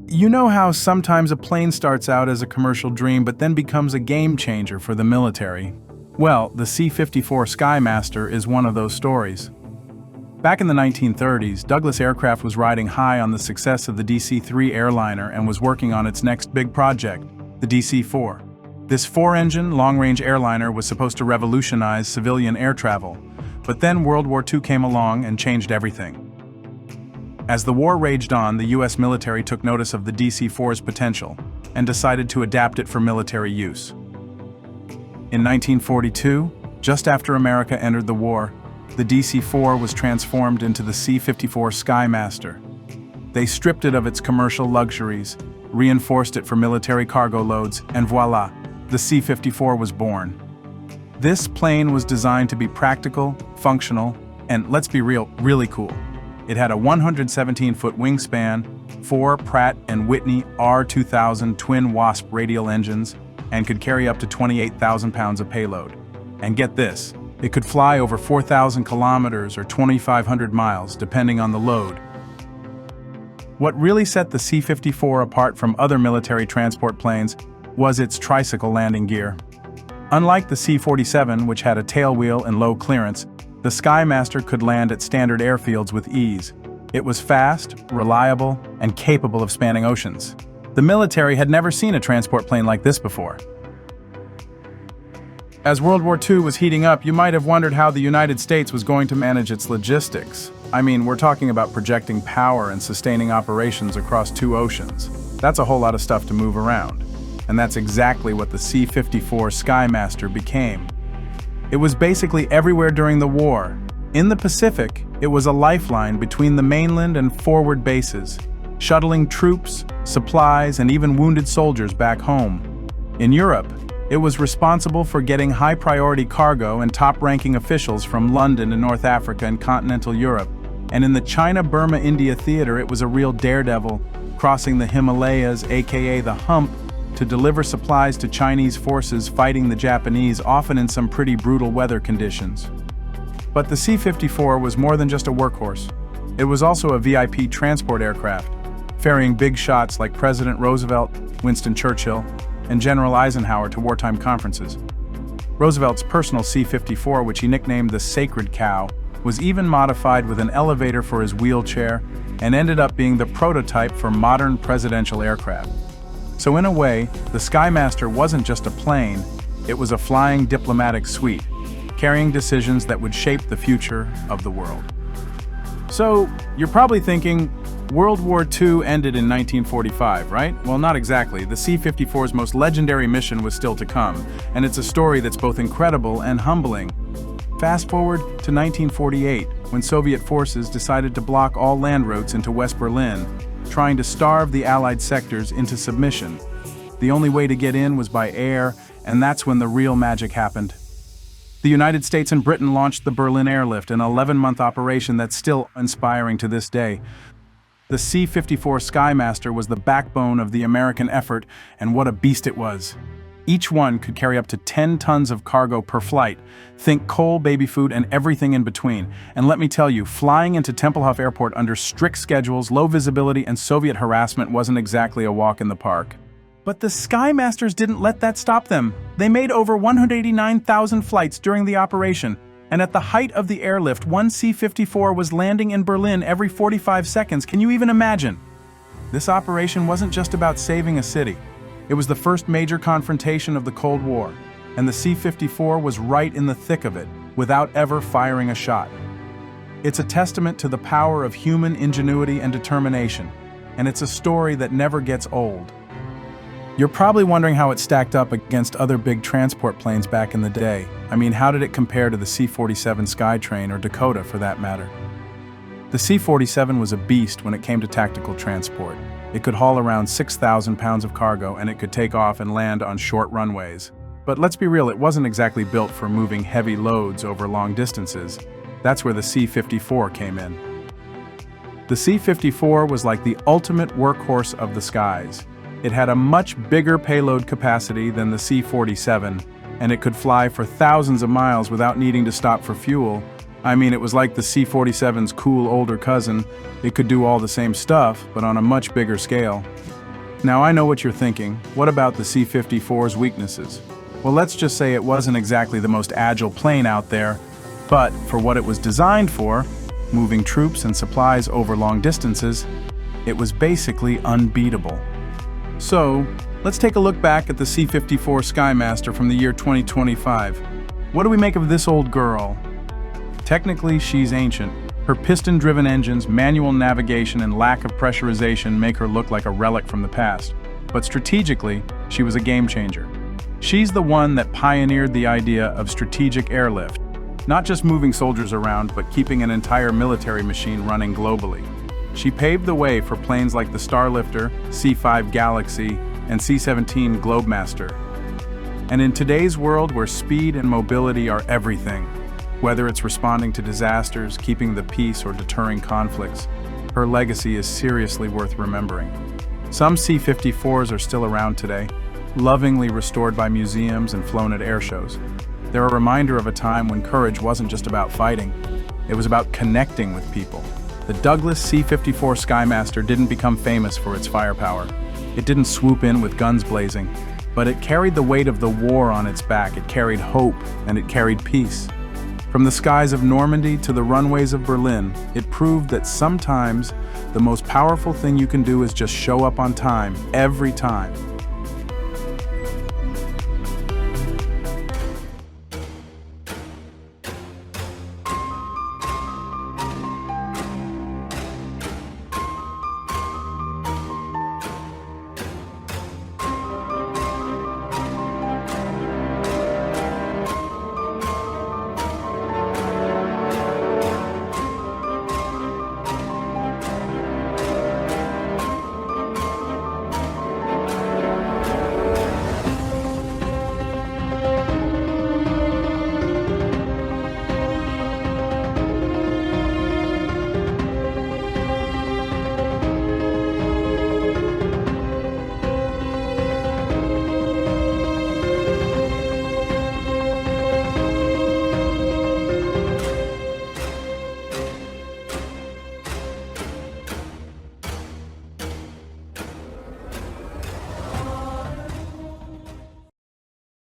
You know how sometimes a plane starts out as a commercial dream but then becomes a game changer for the military? Well, the C-54 Skymaster is one of those stories. Back in the 1930s, Douglas Aircraft was riding high on the success of the DC-3 airliner and was working on its next big project, the DC-4. This four-engine, long-range airliner was supposed to revolutionize civilian air travel, but then World War II came along and changed everything. As the war raged on, the US military took notice of the DC-4's potential and decided to adapt it for military use. In 1942, just after America entered the war, the DC-4 was transformed into the C-54 Skymaster. They stripped it of its commercial luxuries, reinforced it for military cargo loads, and voila, the C-54 was born. This plane was designed to be practical, functional, and, let's be real, really cool. It had a 117-foot wingspan, 4 Pratt & Whitney R2000 twin Wasp radial engines, and could carry up to 28,000 pounds of payload. And get this, it could fly over 4,000 kilometers or 2,500 miles, depending on the load. What really set the C-54 apart from other military transport planes was its tricycle landing gear. Unlike the C-47, which had a tailwheel and low clearance, the Skymaster could land at standard airfields with ease. It was fast, reliable, and capable of spanning oceans. The military had never seen a transport plane like this before. As World War II was heating up, you might have wondered how the United States was going to manage its logistics. I mean, we're talking about projecting power and sustaining operations across 2 oceans. That's a whole lot of stuff to move around. And that's exactly what the C-54 Skymaster became. It was basically everywhere during the war. In the Pacific, it was a lifeline between the mainland and forward bases, shuttling troops, supplies, and even wounded soldiers back home. In Europe, it was responsible for getting high-priority cargo and top-ranking officials from London and North Africa and continental Europe. And in the China-Burma-India theater, it was a real daredevil, crossing the Himalayas, aka the Hump, to deliver supplies to Chinese forces fighting the Japanese, often in some pretty brutal weather conditions. But the C-54 was more than just a workhorse. It was also a VIP transport aircraft, ferrying big shots like President Roosevelt, Winston Churchill, and General Eisenhower to wartime conferences. Roosevelt's personal C-54, which he nicknamed the Sacred Cow, was even modified with an elevator for his wheelchair and ended up being the prototype for modern presidential aircraft. So in a way, the Skymaster wasn't just a plane, it was a flying diplomatic suite, carrying decisions that would shape the future of the world. So, you're probably thinking, World War II ended in 1945, right? Well, not exactly. The C-54's most legendary mission was still to come, and it's a story that's both incredible and humbling. Fast forward to 1948, when Soviet forces decided to block all land routes into West Berlin, trying to starve the Allied sectors into submission. The only way to get in was by air, and that's when the real magic happened. The United States and Britain launched the Berlin Airlift, an 11-month operation that's still inspiring to this day. The C-54 Skymaster was the backbone of the American effort, and what a beast it was. Each one could carry up to 10 tons of cargo per flight. Think coal, baby food, and everything in between. And let me tell you, flying into Tempelhof Airport under strict schedules, low visibility, and Soviet harassment wasn't exactly a walk in the park. But the Skymasters didn't let that stop them. They made over 189,000 flights during the operation, and at the height of the airlift, one C-54 was landing in Berlin every 45 seconds. Can you even imagine? This operation wasn't just about saving a city. It was the first major confrontation of the Cold War, and the C-54 was right in the thick of it, without ever firing a shot. It's a testament to the power of human ingenuity and determination, and it's a story that never gets old. You're probably wondering how it stacked up against other big transport planes back in the day. I mean, how did it compare to the C-47 Skytrain or Dakota for that matter? The C-47 was a beast when it came to tactical transport. It could haul around 6,000 pounds of cargo, and it could take off and land on short runways. But let's be real, it wasn't exactly built for moving heavy loads over long distances. That's where the C-54 came in. The C-54 was like the ultimate workhorse of the skies. It had a much bigger payload capacity than the C-47, and it could fly for thousands of miles without needing to stop for fuel. I mean, it was like the C-47's cool older cousin. It could do all the same stuff, but on a much bigger scale. Now I know what you're thinking. What about the C-54's weaknesses? Well, let's just say it wasn't exactly the most agile plane out there, but for what it was designed for, moving troops and supplies over long distances, it was basically unbeatable. So, let's take a look back at the C-54 Skymaster from the year 2025. What do we make of this old girl? Technically, she's ancient. Her piston-driven engines, manual navigation, and lack of pressurization make her look like a relic from the past. But strategically, she was a game-changer. She's the one that pioneered the idea of strategic airlift, not just moving soldiers around, but keeping an entire military machine running globally. She paved the way for planes like the Starlifter, C-5 Galaxy, and C-17 Globemaster. And in today's world where speed and mobility are everything, whether it's responding to disasters, keeping the peace, or deterring conflicts, her legacy is seriously worth remembering. Some C-54s are still around today, lovingly restored by museums and flown at air shows. They're a reminder of a time when courage wasn't just about fighting, it was about connecting with people. The Douglas C-54 Skymaster didn't become famous for its firepower. It didn't swoop in with guns blazing, but it carried the weight of the war on its back. It carried hope, and it carried peace. From the skies of Normandy to the runways of Berlin, it proved that sometimes the most powerful thing you can do is just show up on time, every time.